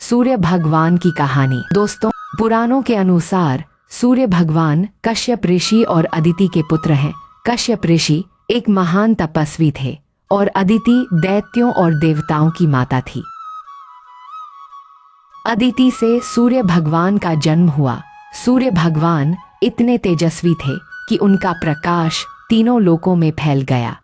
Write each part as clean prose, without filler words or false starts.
सूर्य भगवान की कहानी। दोस्तों, पुराणों के अनुसार सूर्य भगवान कश्यप ऋषि और अदिति के पुत्र हैं। कश्यप ऋषि एक महान तपस्वी थे और अदिति दैत्यों और देवताओं की माता थी। अदिति से सूर्य भगवान का जन्म हुआ। सूर्य भगवान इतने तेजस्वी थे कि उनका प्रकाश तीनों लोकों में फैल गया।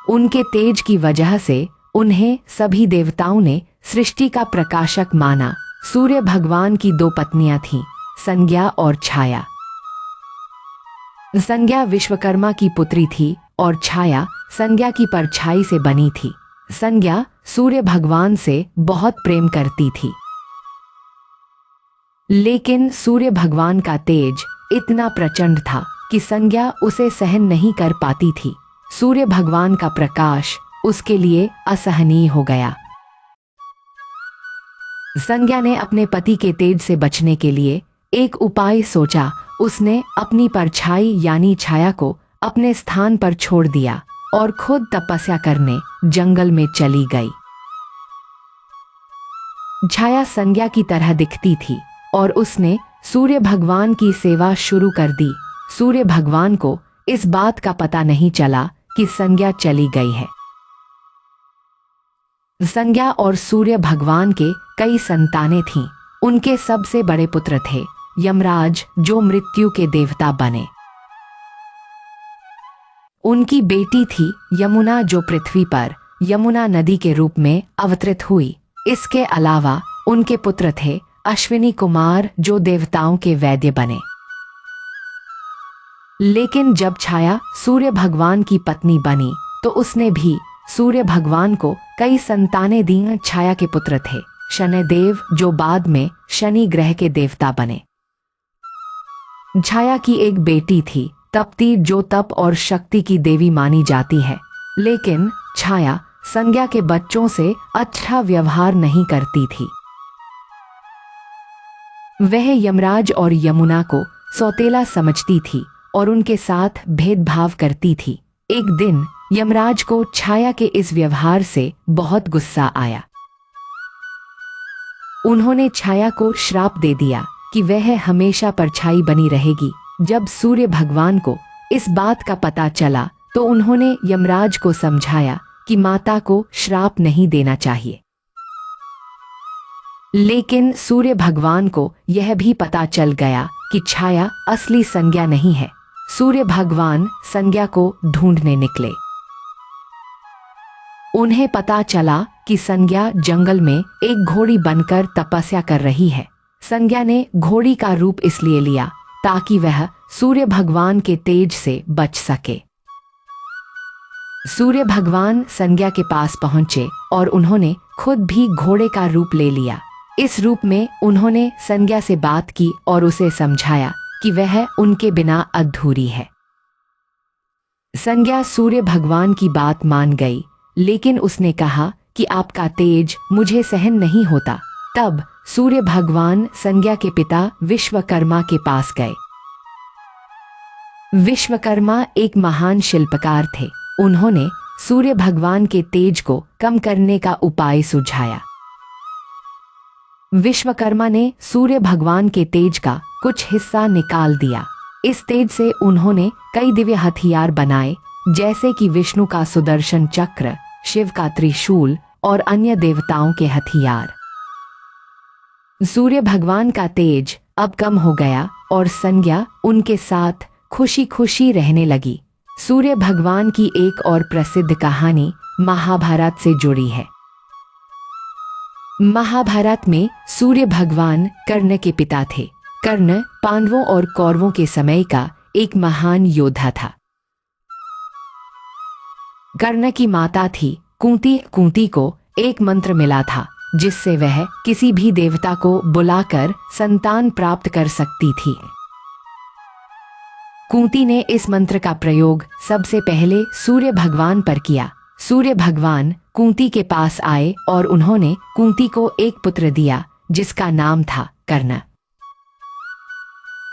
उनके तेज की वजह से उन्हें सभी देवताओं ने सृष्टि का प्रकाशक माना। सूर्य भगवान की दो पत्नियां थीं, संज्ञा और छाया। संज्ञा विश्वकर्मा की पुत्री थी और छाया संज्ञा की परछाई से बनी थी। संज्ञा सूर्य भगवान से बहुत प्रेम करती थी, लेकिन सूर्य भगवान का तेज इतना प्रचंड था कि संज्ञा उसे सहन नहीं कर पाती थी। सूर्य भगवान का प्रकाश उसके लिए असहनीय हो गया। संज्ञा ने अपने पति के तेज से बचने के लिए एक उपाय सोचा। उसने अपनी परछाई यानी छाया को अपने स्थान पर छोड़ दिया और खुद तपस्या करने जंगल में चली गई। छाया संज्ञा की तरह दिखती थी और उसने सूर्य भगवान की सेवा शुरू कर दी। सूर्य भगवान को इस बात का पता नहीं चला कि संज्ञा चली गई है। संज्ञा और सूर्य भगवान के कई संतानें थीं। उनके सबसे बड़े पुत्र थे यमराज, जो मृत्यु के देवता बने। उनकी बेटी थी यमुना, जो पृथ्वी पर यमुना नदी के रूप में अवतरित हुई। इसके अलावा उनके पुत्र थे अश्विनी कुमार, जो देवताओं के वैद्य बने। लेकिन जब छाया सूर्य भगवान की पत्नी बनी तो उसने भी सूर्य भगवान को कई संतानें दी। छाया के पुत्र थे शनिदेव, जो बाद में शनि ग्रह के देवता बने। छाया की एक बेटी थी तप्ती, जो तप और शक्ति की देवी मानी जाती है। लेकिन छाया संज्ञा के बच्चों से अच्छा व्यवहार नहीं करती थी। वह यमराज और यमुना को सौतेला समझती थी और उनके साथ भेदभाव करती थी। एक दिन यमराज को छाया के इस व्यवहार से बहुत गुस्सा आया। उन्होंने छाया को श्राप दे दिया कि वह हमेशा परछाई बनी रहेगी। जब सूर्य भगवान को इस बात का पता चला तो उन्होंने यमराज को समझाया कि माता को श्राप नहीं देना चाहिए। लेकिन सूर्य भगवान को यह भी पता चल गया कि छाया असली संज्ञा नहीं है। सूर्य भगवान संज्ञा को ढूंढने निकले। उन्हें पता चला कि संज्ञा जंगल में एक घोड़ी बनकर तपस्या कर रही है। संज्ञा ने घोड़ी का रूप इसलिए लिया ताकि वह सूर्य भगवान के तेज से बच सके। सूर्य भगवान संज्ञा के पास पहुंचे और उन्होंने खुद भी घोड़े का रूप ले लिया। इस रूप में उन्होंने संज्ञा से बात की और उसे समझाया कि वह उनके बिना अधूरी है। संज्ञा सूर्य भगवान की बात मान गई, लेकिन उसने कहा कि आपका तेज मुझे सहन नहीं होता। तब सूर्य भगवान संज्ञा के पिता विश्वकर्मा के पास गए। विश्वकर्मा एक महान शिल्पकार थे। उन्होंने सूर्य भगवान के तेज को कम करने का उपाय सुझाया। विश्वकर्मा ने सूर्य भगवान के तेज का कुछ हिस्सा निकाल दिया। इस तेज से उन्होंने कई दिव्य हथियार बनाए, जैसे कि विष्णु का सुदर्शन चक्र, शिव का त्रिशूल और अन्य देवताओं के हथियार। सूर्य भगवान का तेज अब कम हो गया और संज्ञा उनके साथ खुशी खुशी रहने लगी। सूर्य भगवान की एक और प्रसिद्ध कहानी महाभारत से जुड़ी है। महाभारत में सूर्य भगवान कर्ण के पिता थे। कर्ण पांडवों और कौरवों के समय का एक महान योद्धा था। कर्ण की माता थी कुंती। कुंती को एक मंत्र मिला था जिससे वह किसी भी देवता को बुलाकर संतान प्राप्त कर सकती थी। कुंती ने इस मंत्र का प्रयोग सबसे पहले सूर्य भगवान पर किया। सूर्य भगवान कुंती के पास आए और उन्होंने कुंती को एक पुत्र दिया जिसका नाम था कर्ण।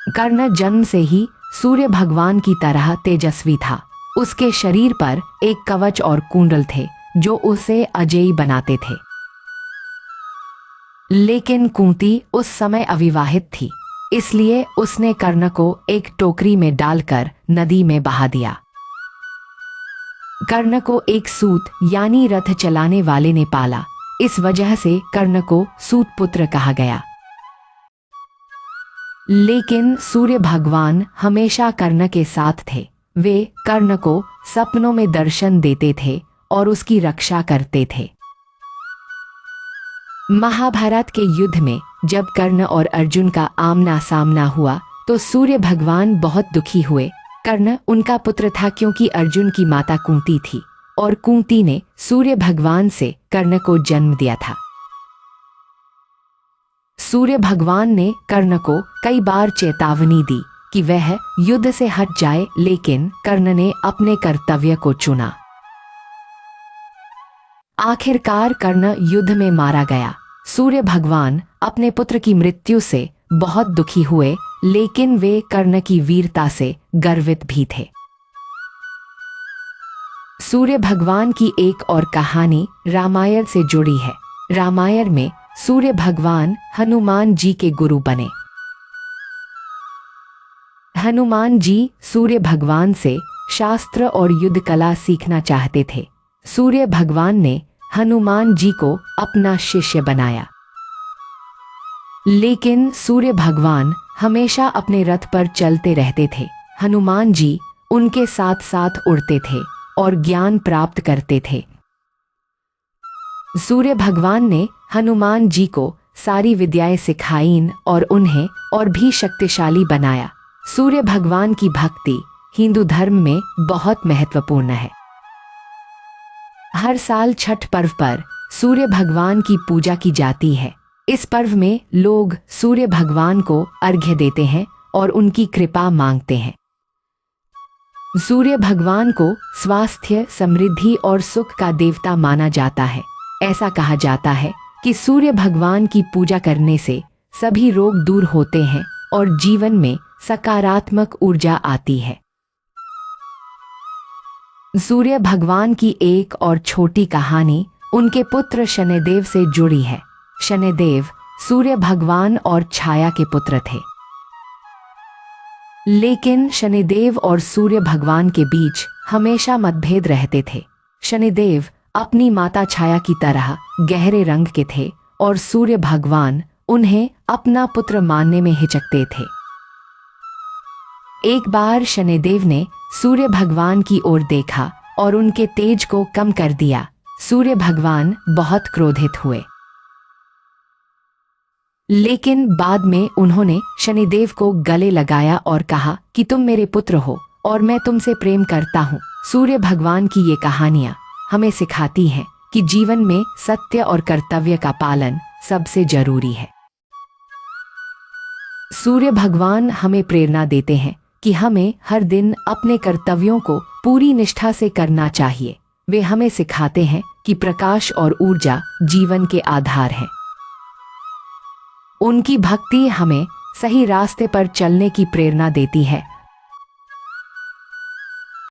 कर्ण जन्म से ही सूर्य भगवान की तरह तेजस्वी था। उसके शरीर पर एक कवच और कुंडल थे जो उसे अजेय बनाते थे। लेकिन कुंती उस समय अविवाहित थी, इसलिए उसने कर्ण को एक टोकरी में डालकर नदी में बहा दिया। कर्ण को एक सूत यानी रथ चलाने वाले ने पाला, इस वजह से कर्ण को सूत पुत्र कहा गया। लेकिन सूर्य भगवान हमेशा कर्ण के साथ थे। वे कर्ण को सपनों में दर्शन देते थे और उसकी रक्षा करते थे। महाभारत के युद्ध में जब कर्ण और अर्जुन का आमना सामना हुआ तो सूर्य भगवान बहुत दुखी हुए। कर्ण उनका पुत्र था क्योंकि अर्जुन की माता कुंती थी और कुंती ने सूर्य भगवान से कर्ण को जन्म दिया था। सूर्य भगवान ने कर्ण को कई बार चेतावनी दी कि वह युद्ध से हट जाए, लेकिन कर्ण ने अपने कर्तव्य को चुना। आखिरकार कर्ण युद्ध में मारा गया। सूर्य भगवान अपने पुत्र की मृत्यु से बहुत दुखी हुए, लेकिन वे कर्ण की वीरता से गर्वित भी थे। सूर्य भगवान की एक और कहानी रामायण से जुड़ी है। रामायण में सूर्य भगवान हनुमान जी के गुरु बने। हनुमान जी सूर्य भगवान से शास्त्र और युद्ध कला सीखना चाहते थे। सूर्य भगवान ने हनुमान जी को अपना शिष्य बनाया, लेकिन सूर्य भगवान हमेशा अपने रथ पर चलते रहते थे। हनुमान जी उनके साथ साथ उड़ते थे और ज्ञान प्राप्त करते थे। सूर्य भगवान ने हनुमान जी को सारी विद्याएं सिखाईं और उन्हें और भी शक्तिशाली बनाया। सूर्य भगवान की भक्ति हिंदू धर्म में बहुत महत्वपूर्ण है। हर साल छठ पर्व पर सूर्य भगवान की पूजा की जाती है। इस पर्व में लोग सूर्य भगवान को अर्घ्य देते हैं और उनकी कृपा मांगते हैं। सूर्य भगवान को स्वास्थ्य, समृद्धि और सुख का देवता माना जाता है। ऐसा कहा जाता है कि सूर्य भगवान की पूजा करने से सभी रोग दूर होते हैं और जीवन में सकारात्मक ऊर्जा आती है। सूर्य भगवान की एक और छोटी कहानी उनके पुत्र शनिदेव से जुड़ी है। शनिदेव सूर्य भगवान और छाया के पुत्र थे, लेकिन शनिदेव और सूर्य भगवान के बीच हमेशा मतभेद रहते थे। शनिदेव अपनी माता छाया की तरह गहरे रंग के थे और सूर्य भगवान उन्हें अपना पुत्र मानने में हिचकते थे। एक बार शनिदेव ने सूर्य भगवान की ओर देखा और उनके तेज को कम कर दिया। सूर्य भगवान बहुत क्रोधित हुए, लेकिन बाद में उन्होंने शनिदेव को गले लगाया और कहा कि तुम मेरे पुत्र हो और मैं तुमसे प्रेम करता हूँ। सूर्य भगवान की ये कहानियाँ हमें सिखाती हैं कि जीवन में सत्य और कर्तव्य का पालन सबसे जरूरी है। सूर्य भगवान हमें प्रेरणा देते हैं कि हमें हर दिन अपने कर्तव्यों को पूरी निष्ठा से करना चाहिए। वे हमें सिखाते हैं कि प्रकाश और ऊर्जा जीवन के आधार हैं। उनकी भक्ति हमें सही रास्ते पर चलने की प्रेरणा देती है